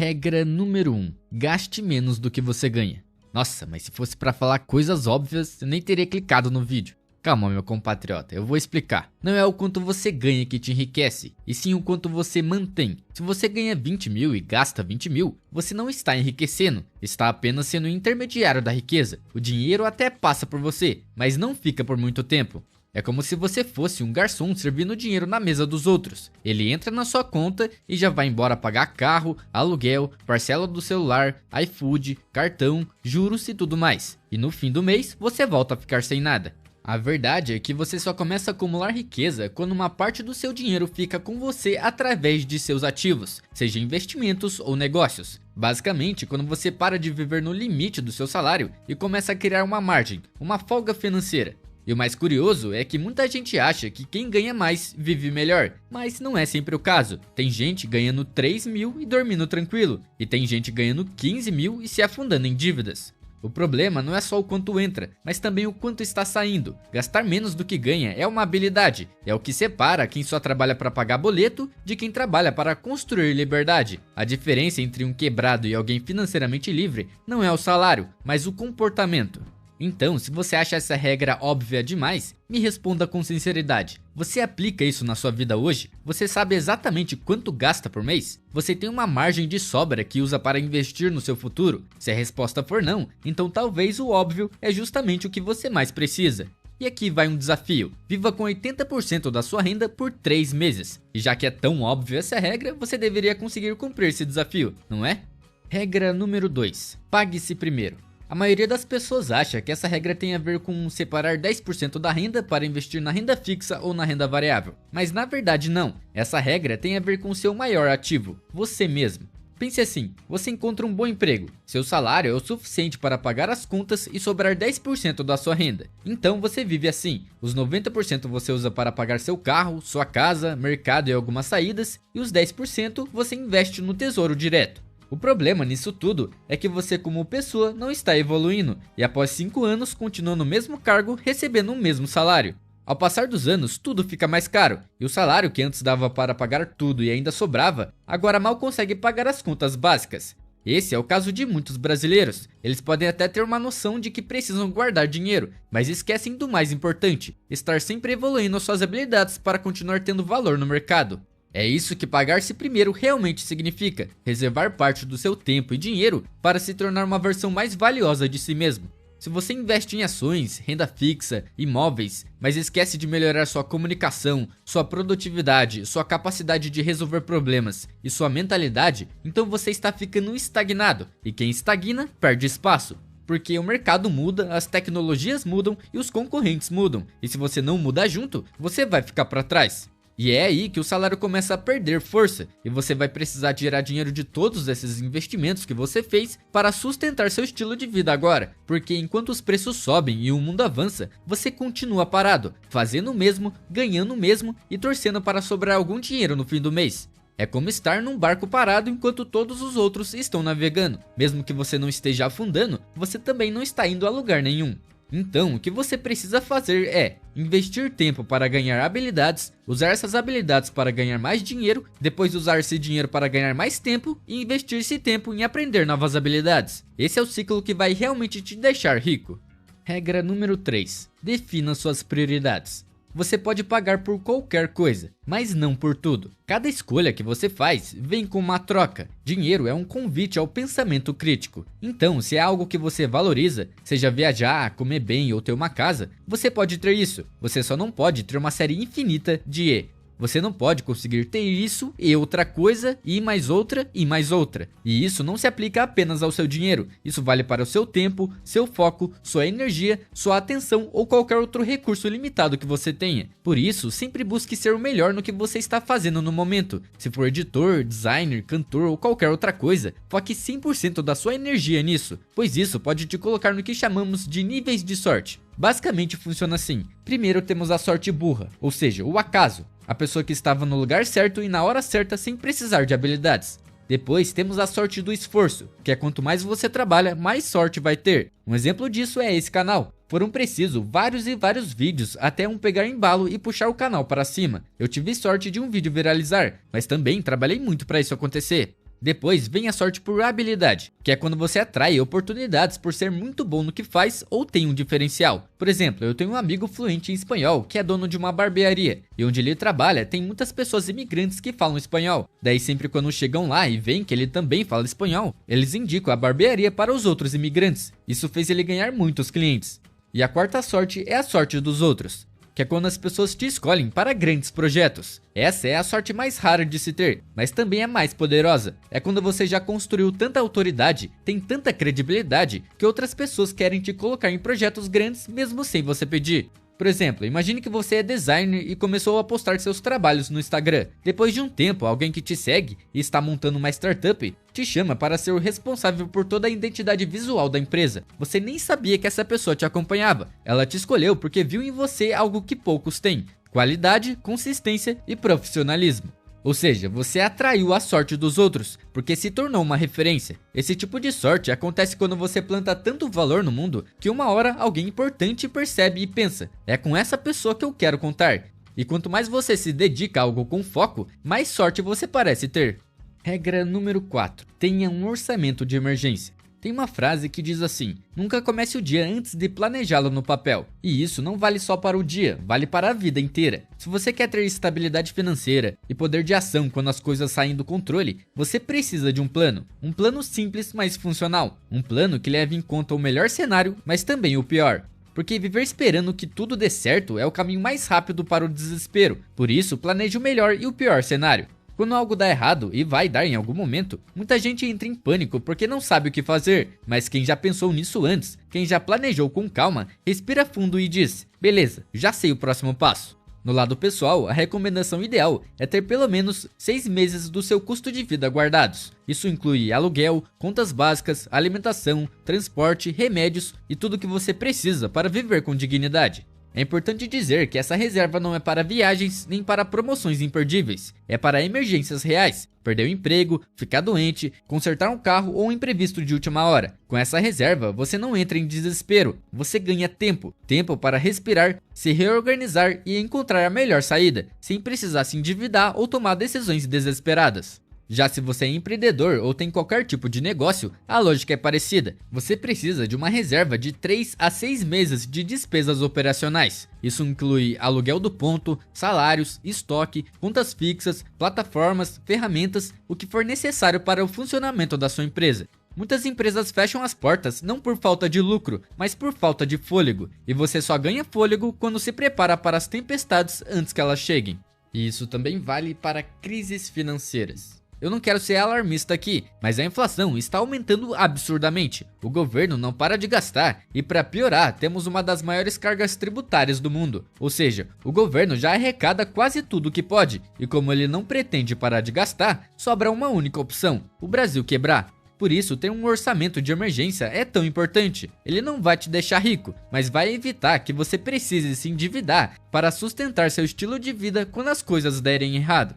Regra número 1. Gaste menos do que você ganha. Nossa, mas se fosse para falar coisas óbvias, eu nem teria clicado no vídeo. Calma, meu compatriota, eu vou explicar. Não é o quanto você ganha que te enriquece, e sim o quanto você mantém. Se você ganha 20 mil e gasta 20 mil, você não está enriquecendo, está apenas sendo intermediário da riqueza. O dinheiro até passa por você, mas não fica por muito tempo. É como se você fosse um garçom servindo dinheiro na mesa dos outros. Ele entra na sua conta e já vai embora pagar carro, aluguel, parcela do celular, iFood, cartão, juros e tudo mais. E no fim do mês, você volta a ficar sem nada. A verdade é que você só começa a acumular riqueza quando uma parte do seu dinheiro fica com você através de seus ativos, seja investimentos ou negócios. Basicamente, quando você para de viver no limite do seu salário e começa a criar uma margem, uma folga financeira. E o mais curioso é que muita gente acha que quem ganha mais vive melhor, mas não é sempre o caso. Tem gente ganhando 3 mil e dormindo tranquilo, e tem gente ganhando 15 mil e se afundando em dívidas. O problema não é só o quanto entra, mas também o quanto está saindo. Gastar menos do que ganha é uma habilidade, é o que separa quem só trabalha para pagar boleto de quem trabalha para construir liberdade. A diferença entre um quebrado e alguém financeiramente livre não é o salário, mas o comportamento. Então, se você acha essa regra óbvia demais, me responda com sinceridade. Você aplica isso na sua vida hoje? Você sabe exatamente quanto gasta por mês? Você tem uma margem de sobra que usa para investir no seu futuro? Se a resposta for não, então talvez o óbvio é justamente o que você mais precisa. E aqui vai um desafio. Viva com 80% da sua renda por 3 meses. E já que é tão óbvio essa regra, você deveria conseguir cumprir esse desafio, não é? Regra número 2. Pague-se primeiro. A maioria das pessoas acha que essa regra tem a ver com separar 10% da renda para investir na renda fixa ou na renda variável. Mas na verdade não, essa regra tem a ver com o seu maior ativo, você mesmo. Pense assim, você encontra um bom emprego, seu salário é o suficiente para pagar as contas e sobrar 10% da sua renda. Então você vive assim, os 90% você usa para pagar seu carro, sua casa, mercado e algumas saídas, e os 10% você investe no tesouro direto. O problema nisso tudo é que você como pessoa não está evoluindo e após 5 anos continua no mesmo cargo recebendo o mesmo salário. Ao passar dos anos tudo fica mais caro e o salário que antes dava para pagar tudo e ainda sobrava, agora mal consegue pagar as contas básicas. Esse é o caso de muitos brasileiros, eles podem até ter uma noção de que precisam guardar dinheiro, mas esquecem do mais importante, estar sempre evoluindo suas habilidades para continuar tendo valor no mercado. É isso que pagar-se primeiro realmente significa, reservar parte do seu tempo e dinheiro para se tornar uma versão mais valiosa de si mesmo. Se você investe em ações, renda fixa, imóveis, mas esquece de melhorar sua comunicação, sua produtividade, sua capacidade de resolver problemas e sua mentalidade, então você está ficando estagnado, e quem estagna perde espaço. Porque o mercado muda, as tecnologias mudam e os concorrentes mudam, e se você não mudar junto, você vai ficar para trás. E é aí que o salário começa a perder força e você vai precisar tirar dinheiro de todos esses investimentos que você fez para sustentar seu estilo de vida agora, porque enquanto os preços sobem e o mundo avança, você continua parado, fazendo o mesmo, ganhando o mesmo e torcendo para sobrar algum dinheiro no fim do mês. É como estar num barco parado enquanto todos os outros estão navegando. Mesmo que você não esteja afundando, você também não está indo a lugar nenhum. Então, o que você precisa fazer é investir tempo para ganhar habilidades, usar essas habilidades para ganhar mais dinheiro, depois usar esse dinheiro para ganhar mais tempo e investir esse tempo em aprender novas habilidades. Esse é o ciclo que vai realmente te deixar rico. Regra número 3. Defina suas prioridades. Você pode pagar por qualquer coisa, mas não por tudo. Cada escolha que você faz vem com uma troca. Dinheiro é um convite ao pensamento crítico. Então, se é algo que você valoriza, seja viajar, comer bem ou ter uma casa, você pode ter isso. Você só não pode ter uma série infinita de E. Você não pode conseguir ter isso e outra coisa e mais outra e mais outra. E isso não se aplica apenas ao seu dinheiro. Isso vale para o seu tempo, seu foco, sua energia, sua atenção ou qualquer outro recurso limitado que você tenha. Por isso, sempre busque ser o melhor no que você está fazendo no momento. Se for editor, designer, cantor ou qualquer outra coisa, foque 100% da sua energia nisso, pois isso pode te colocar no que chamamos de níveis de sorte. Basicamente funciona assim. Primeiro temos a sorte burra, ou seja, o acaso. A pessoa que estava no lugar certo e na hora certa sem precisar de habilidades. Depois temos a sorte do esforço, que é quanto mais você trabalha, mais sorte vai ter. Um exemplo disso é esse canal. Foram precisos vários e vários vídeos até um pegar embalo e puxar o canal para cima. Eu tive sorte de um vídeo viralizar, mas também trabalhei muito para isso acontecer. Depois vem a sorte por habilidade, que é quando você atrai oportunidades por ser muito bom no que faz ou tem um diferencial. Por exemplo, eu tenho um amigo fluente em espanhol que é dono de uma barbearia, e onde ele trabalha tem muitas pessoas imigrantes que falam espanhol. Daí sempre quando chegam lá e veem que ele também fala espanhol, eles indicam a barbearia para os outros imigrantes. Isso fez ele ganhar muitos clientes. E a quarta sorte é a sorte dos outros, que é quando as pessoas te escolhem para grandes projetos. Essa é a sorte mais rara de se ter, mas também a mais poderosa. É quando você já construiu tanta autoridade, tem tanta credibilidade, que outras pessoas querem te colocar em projetos grandes mesmo sem você pedir. Por exemplo, imagine que você é designer e começou a postar seus trabalhos no Instagram. Depois de um tempo, alguém que te segue e está montando uma startup te chama para ser o responsável por toda a identidade visual da empresa. Você nem sabia que essa pessoa te acompanhava. Ela te escolheu porque viu em você algo que poucos têm: qualidade, consistência e profissionalismo. Ou seja, você atraiu a sorte dos outros, porque se tornou uma referência. Esse tipo de sorte acontece quando você planta tanto valor no mundo, que uma hora alguém importante percebe e pensa: é com essa pessoa que eu quero contar. E quanto mais você se dedica a algo com foco, mais sorte você parece ter. Regra número 4. Tenha um orçamento de emergência. Tem uma frase que diz assim: nunca comece o dia antes de planejá-lo no papel. E isso não vale só para o dia, vale para a vida inteira. Se você quer ter estabilidade financeira e poder de ação quando as coisas saem do controle, você precisa de um plano. Um plano simples, mas funcional. Um plano que leve em conta o melhor cenário, mas também o pior. Porque viver esperando que tudo dê certo é o caminho mais rápido para o desespero. Por isso, planeje o melhor e o pior cenário. Quando algo dá errado, e vai dar em algum momento, muita gente entra em pânico porque não sabe o que fazer. Mas quem já pensou nisso antes, quem já planejou com calma, respira fundo e diz: beleza, já sei o próximo passo. No lado pessoal, a recomendação ideal é ter pelo menos 6 meses do seu custo de vida guardados. Isso inclui aluguel, contas básicas, alimentação, transporte, remédios e tudo que você precisa para viver com dignidade. É importante dizer que essa reserva não é para viagens nem para promoções imperdíveis, é para emergências reais: perder o emprego, ficar doente, consertar um carro ou um imprevisto de última hora. Com essa reserva, você não entra em desespero, você ganha tempo. Tempo para respirar, se reorganizar e encontrar a melhor saída, sem precisar se endividar ou tomar decisões desesperadas. Já se você é empreendedor ou tem qualquer tipo de negócio, a lógica é parecida. Você precisa de uma reserva de 3 a 6 meses de despesas operacionais. Isso inclui aluguel do ponto, salários, estoque, contas fixas, plataformas, ferramentas, o que for necessário para o funcionamento da sua empresa. Muitas empresas fecham as portas não por falta de lucro, mas por falta de fôlego. E você só ganha fôlego quando se prepara para as tempestades antes que elas cheguem. E isso também vale para crises financeiras. Eu não quero ser alarmista aqui, mas a inflação está aumentando absurdamente. O governo não para de gastar e, para piorar, temos uma das maiores cargas tributárias do mundo. Ou seja, o governo já arrecada quase tudo que pode, e como ele não pretende parar de gastar, sobra uma única opção: o Brasil quebrar. Por isso, ter um orçamento de emergência é tão importante. Ele não vai te deixar rico, mas vai evitar que você precise se endividar para sustentar seu estilo de vida quando as coisas derem errado.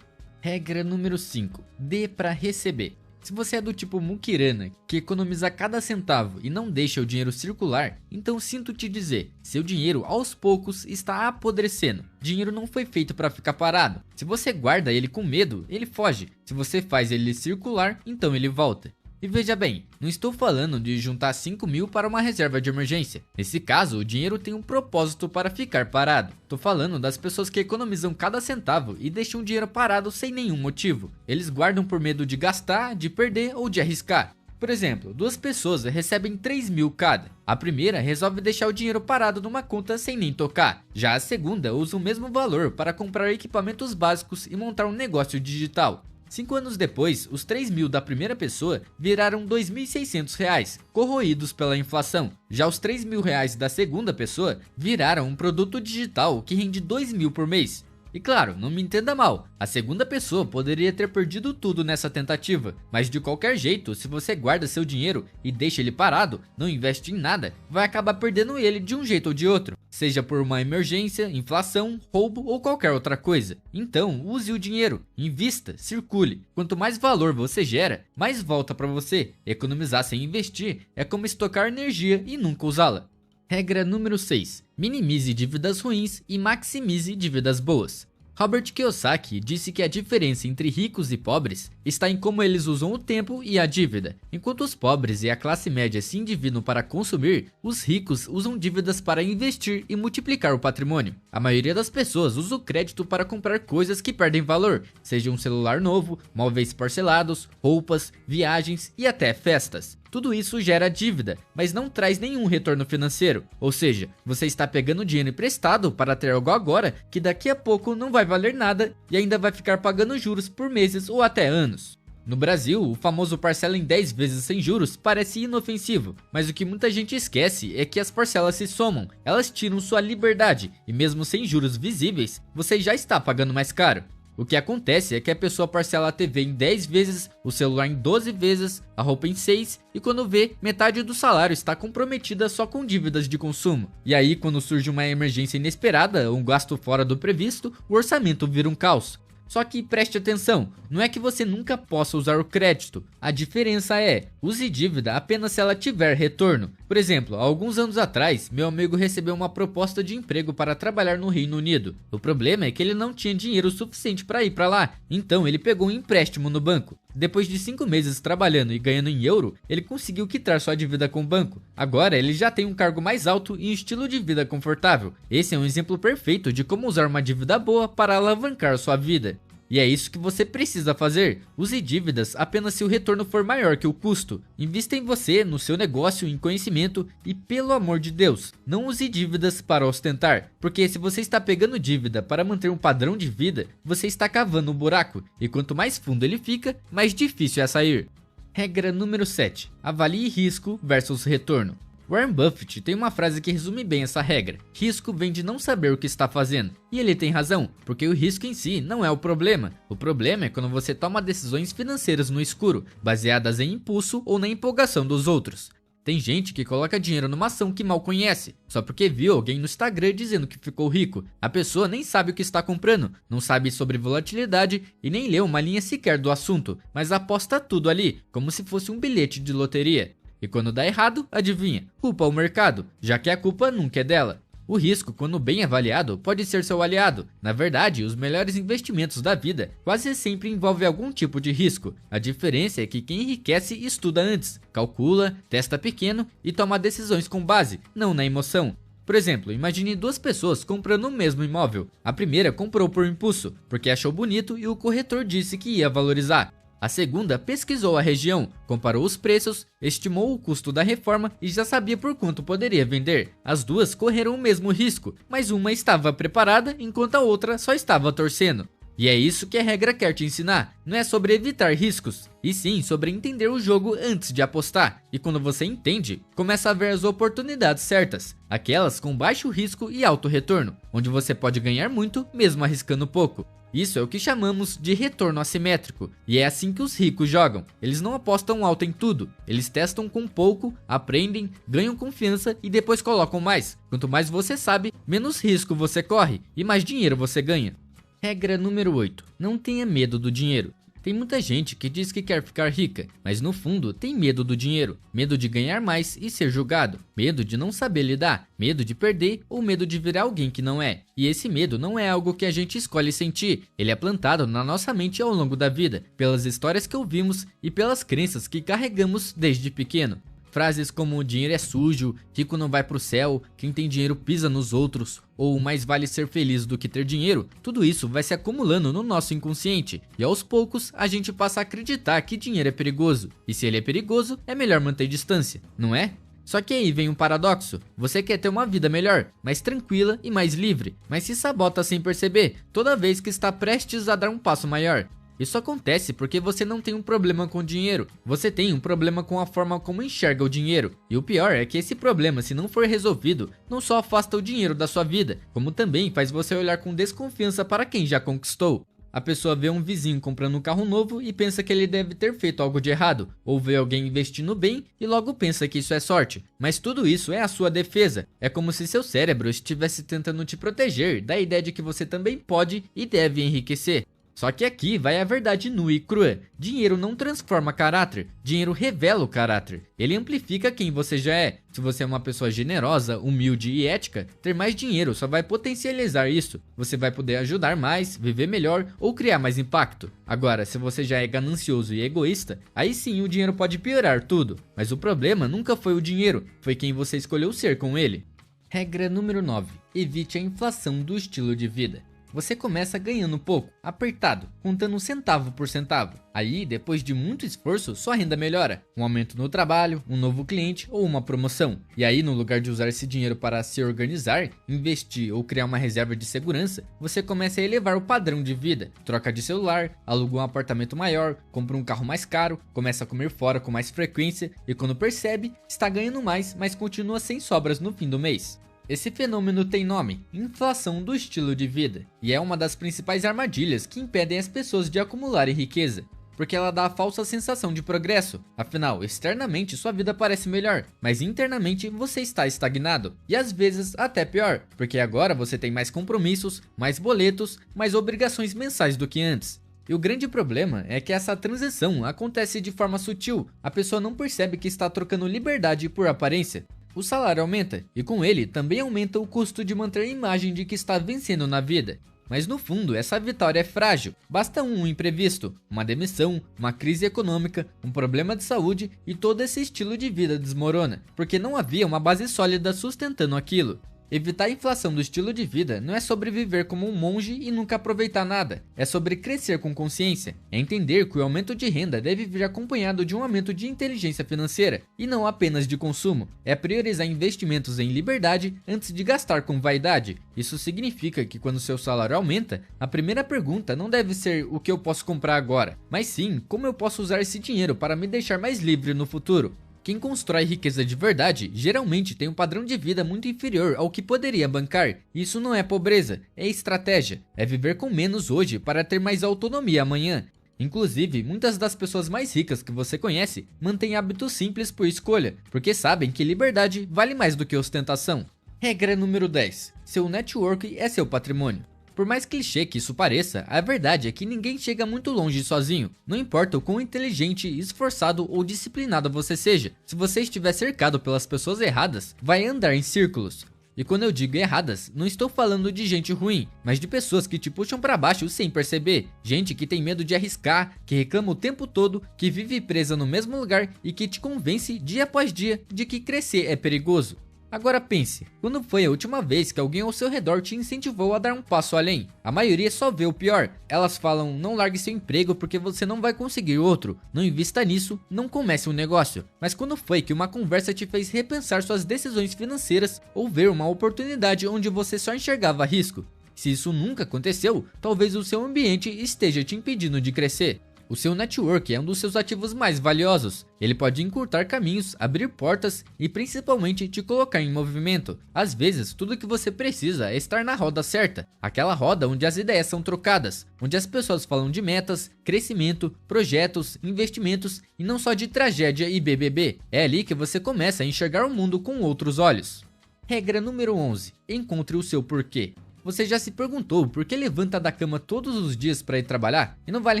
Regra número 5. Dê para receber. Se você é do tipo muquirana, que economiza cada centavo e não deixa o dinheiro circular, então sinto te dizer, seu dinheiro aos poucos está apodrecendo. Dinheiro não foi feito para ficar parado. Se você guarda ele com medo, ele foge. Se você faz ele circular, então ele volta. E veja bem, não estou falando de juntar 5 mil para uma reserva de emergência. Nesse caso, o dinheiro tem um propósito para ficar parado. Estou falando das pessoas que economizam cada centavo e deixam o dinheiro parado sem nenhum motivo. Eles guardam por medo de gastar, de perder ou de arriscar. Por exemplo, 2 pessoas recebem 3 mil cada. A primeira resolve deixar o dinheiro parado numa conta sem nem tocar. Já a segunda usa o mesmo valor para comprar equipamentos básicos e montar um negócio digital. 5 anos depois, os 3 mil da primeira pessoa viraram R$ 2.600, corroídos pela inflação. Já os 3 mil reais da segunda pessoa viraram um produto digital que rende 2 mil por mês. E claro, não me entenda mal, a segunda pessoa poderia ter perdido tudo nessa tentativa, mas de qualquer jeito, se você guarda seu dinheiro e deixa ele parado, não investe em nada, vai acabar perdendo ele de um jeito ou de outro, seja por uma emergência, inflação, roubo ou qualquer outra coisa. Então, use o dinheiro, invista, circule. Quanto mais valor você gera, mais volta para você. Economizar sem investir é como estocar energia e nunca usá-la. Regra número 6. Minimize dívidas ruins e maximize dívidas boas. Robert Kiyosaki disse que a diferença entre ricos e pobres está em como eles usam o tempo e a dívida. Enquanto os pobres e a classe média se endividam para consumir, os ricos usam dívidas para investir e multiplicar o patrimônio. A maioria das pessoas usa o crédito para comprar coisas que perdem valor, seja um celular novo, móveis parcelados, roupas, viagens e até festas. Tudo isso gera dívida, mas não traz nenhum retorno financeiro. Ou seja, você está pegando dinheiro emprestado para ter algo agora que daqui a pouco não vai valer nada e ainda vai ficar pagando juros por meses ou até anos. No Brasil, o famoso parcela em 10 vezes sem juros parece inofensivo, mas o que muita gente esquece é que as parcelas se somam, elas tiram sua liberdade e mesmo sem juros visíveis, você já está pagando mais caro. O que acontece é que a pessoa parcela a TV em 10 vezes, o celular em 12 vezes, a roupa em 6 e quando vê, metade do salário está comprometida só com dívidas de consumo. E aí, quando surge uma emergência inesperada, um gasto fora do previsto, o orçamento vira um caos. Só que preste atenção, não é que você nunca possa usar o crédito, a diferença é, use dívida apenas se ela tiver retorno. Por exemplo, há alguns anos atrás, meu amigo recebeu uma proposta de emprego para trabalhar no Reino Unido. O problema é que ele não tinha dinheiro suficiente para ir para lá, então ele pegou um empréstimo no banco. Depois de 5 meses trabalhando e ganhando em euro, ele conseguiu quitar sua dívida com o banco. Agora ele já tem um cargo mais alto e um estilo de vida confortável. Esse é um exemplo perfeito de como usar uma dívida boa para alavancar sua vida. E é isso que você precisa fazer. Use dívidas apenas se o retorno for maior que o custo. Invista em você, no seu negócio, em conhecimento e, pelo amor de Deus, não use dívidas para ostentar. Porque se você está pegando dívida para manter um padrão de vida, você está cavando um buraco. E quanto mais fundo ele fica, mais difícil é sair. Regra número 7. Avalie risco versus retorno. Warren Buffett tem uma frase que resume bem essa regra. Risco vem de não saber o que está fazendo. E ele tem razão, porque o risco em si não é o problema. O problema é quando você toma decisões financeiras no escuro, baseadas em impulso ou na empolgação dos outros. Tem gente que coloca dinheiro numa ação que mal conhece, só porque viu alguém no Instagram dizendo que ficou rico. A pessoa nem sabe o que está comprando, não sabe sobre volatilidade e nem leu uma linha sequer do assunto, mas aposta tudo ali, como se fosse um bilhete de loteria. E quando dá errado, adivinha, culpa o mercado, já que a culpa nunca é dela. O risco, quando bem avaliado, pode ser seu aliado. Na verdade, os melhores investimentos da vida quase sempre envolvem algum tipo de risco. A diferença é que quem enriquece estuda antes, calcula, testa pequeno e toma decisões com base, não na emoção. Por exemplo, imagine duas pessoas comprando o mesmo imóvel. A primeira comprou por impulso, porque achou bonito e o corretor disse que ia valorizar. A segunda pesquisou a região, comparou os preços, estimou o custo da reforma e já sabia por quanto poderia vender. As duas correram o mesmo risco, mas uma estava preparada enquanto a outra só estava torcendo. E é isso que a regra quer te ensinar, não é sobre evitar riscos, e sim sobre entender o jogo antes de apostar. E quando você entende, começa a ver as oportunidades certas, aquelas com baixo risco e alto retorno, onde você pode ganhar muito mesmo arriscando pouco. Isso é o que chamamos de retorno assimétrico, e é assim que os ricos jogam. Eles não apostam alto em tudo, eles testam com pouco, aprendem, ganham confiança e depois colocam mais. Quanto mais você sabe, menos risco você corre e mais dinheiro você ganha. Regra número 8. Não tenha medo do dinheiro. Tem muita gente que diz que quer ficar rica, mas no fundo tem medo do dinheiro, medo de ganhar mais e ser julgado, medo de não saber lidar, medo de perder ou medo de virar alguém que não é. E esse medo não é algo que a gente escolhe sentir, ele é plantado na nossa mente ao longo da vida, pelas histórias que ouvimos e pelas crenças que carregamos desde pequeno. Frases como dinheiro é sujo, rico não vai pro céu, quem tem dinheiro pisa nos outros, ou mais vale ser feliz do que ter dinheiro, tudo isso vai se acumulando no nosso inconsciente, e aos poucos a gente passa a acreditar que dinheiro é perigoso, e se ele é perigoso, é melhor manter distância, não é? Só que aí vem um paradoxo, você quer ter uma vida melhor, mais tranquila e mais livre, mas se sabota sem perceber, toda vez que está prestes a dar um passo maior. Isso acontece porque você não tem um problema com dinheiro, você tem um problema com a forma como enxerga o dinheiro. E o pior é que esse problema, se não for resolvido, não só afasta o dinheiro da sua vida, como também faz você olhar com desconfiança para quem já conquistou. A pessoa vê um vizinho comprando um carro novo e pensa que ele deve ter feito algo de errado, ou vê alguém investindo bem e logo pensa que isso é sorte. Mas tudo isso é a sua defesa, é como se seu cérebro estivesse tentando te proteger da ideia de que você também pode e deve enriquecer. Só que aqui vai a verdade nua e crua. Dinheiro não transforma caráter, dinheiro revela o caráter. Ele amplifica quem você já é. Se você é uma pessoa generosa, humilde e ética, ter mais dinheiro só vai potencializar isso. Você vai poder ajudar mais, viver melhor ou criar mais impacto. Agora, se você já é ganancioso e egoísta, aí sim o dinheiro pode piorar tudo. Mas o problema nunca foi o dinheiro, foi quem você escolheu ser com ele. Regra número 9. Evite a inflação do estilo de vida. Você começa ganhando pouco, apertado, contando centavo por centavo. Aí, depois de muito esforço, sua renda melhora. Um aumento no trabalho, um novo cliente ou uma promoção. E aí, no lugar de usar esse dinheiro para se organizar, investir ou criar uma reserva de segurança, você começa a elevar o padrão de vida. Troca de celular, aluga um apartamento maior, compra um carro mais caro, começa a comer fora com mais frequência e quando percebe, está ganhando mais, mas continua sem sobras no fim do mês. Esse fenômeno tem nome, inflação do estilo de vida, e é uma das principais armadilhas que impedem as pessoas de acumularem riqueza, porque ela dá a falsa sensação de progresso. Afinal, externamente sua vida parece melhor, mas internamente você está estagnado, e às vezes até pior, porque agora você tem mais compromissos, mais boletos, mais obrigações mensais do que antes. E o grande problema é que essa transição acontece de forma sutil, a pessoa não percebe que está trocando liberdade por aparência. O salário aumenta, e com ele também aumenta o custo de manter a imagem de que está vencendo na vida. Mas no fundo, essa vitória é frágil. Basta um imprevisto, uma demissão, uma crise econômica, um problema de saúde e todo esse estilo de vida desmorona, porque não havia uma base sólida sustentando aquilo. Evitar a inflação do estilo de vida não é sobre viver como um monge e nunca aproveitar nada. É sobre crescer com consciência. É entender que o aumento de renda deve vir acompanhado de um aumento de inteligência financeira e não apenas de consumo. É priorizar investimentos em liberdade antes de gastar com vaidade. Isso significa que quando seu salário aumenta, a primeira pergunta não deve ser o que eu posso comprar agora, mas sim como eu posso usar esse dinheiro para me deixar mais livre no futuro. Quem constrói riqueza de verdade geralmente tem um padrão de vida muito inferior ao que poderia bancar. Isso não é pobreza, é estratégia. É viver com menos hoje para ter mais autonomia amanhã. Inclusive, muitas das pessoas mais ricas que você conhece mantêm hábitos simples por escolha, porque sabem que liberdade vale mais do que ostentação. Regra número 10. Seu network é seu patrimônio. Por mais clichê que isso pareça, a verdade é que ninguém chega muito longe sozinho. Não importa o quão inteligente, esforçado ou disciplinado você seja, se você estiver cercado pelas pessoas erradas, vai andar em círculos. E quando eu digo erradas, não estou falando de gente ruim, mas de pessoas que te puxam para baixo sem perceber. Gente que tem medo de arriscar, que reclama o tempo todo, que vive presa no mesmo lugar e que te convence dia após dia de que crescer é perigoso. Agora pense, quando foi a última vez que alguém ao seu redor te incentivou a dar um passo além? A maioria só vê o pior. Elas falam, não largue seu emprego porque você não vai conseguir outro, não invista nisso, não comece um negócio. Mas quando foi que uma conversa te fez repensar suas decisões financeiras ou ver uma oportunidade onde você só enxergava risco? Se isso nunca aconteceu, talvez o seu ambiente esteja te impedindo de crescer. O seu network é um dos seus ativos mais valiosos. Ele pode encurtar caminhos, abrir portas e principalmente te colocar em movimento. Às vezes, tudo que você precisa é estar na roda certa. Aquela roda onde as ideias são trocadas, onde as pessoas falam de metas, crescimento, projetos, investimentos e não só de tragédia e BBB. É ali que você começa a enxergar o mundo com outros olhos. Regra número 11. Encontre o seu porquê. Você já se perguntou por que levanta da cama todos os dias para ir trabalhar? E não vale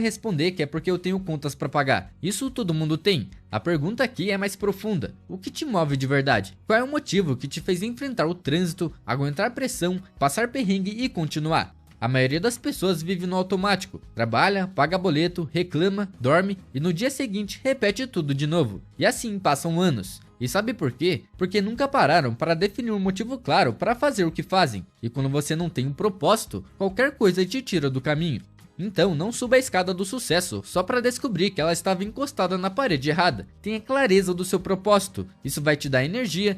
responder que é porque eu tenho contas para pagar. Isso todo mundo tem. A pergunta aqui é mais profunda. O que te move de verdade? Qual é o motivo que te fez enfrentar o trânsito, aguentar pressão, passar perrengue e continuar? A maioria das pessoas vive no automático. Trabalha, paga boleto, reclama, dorme e no dia seguinte repete tudo de novo. E assim passam anos. E sabe por quê? Porque nunca pararam para definir um motivo claro para fazer o que fazem. E quando você não tem um propósito, qualquer coisa te tira do caminho. Então não suba a escada do sucesso só para descobrir que ela estava encostada na parede errada. Tenha clareza do seu propósito. Isso vai te dar energia,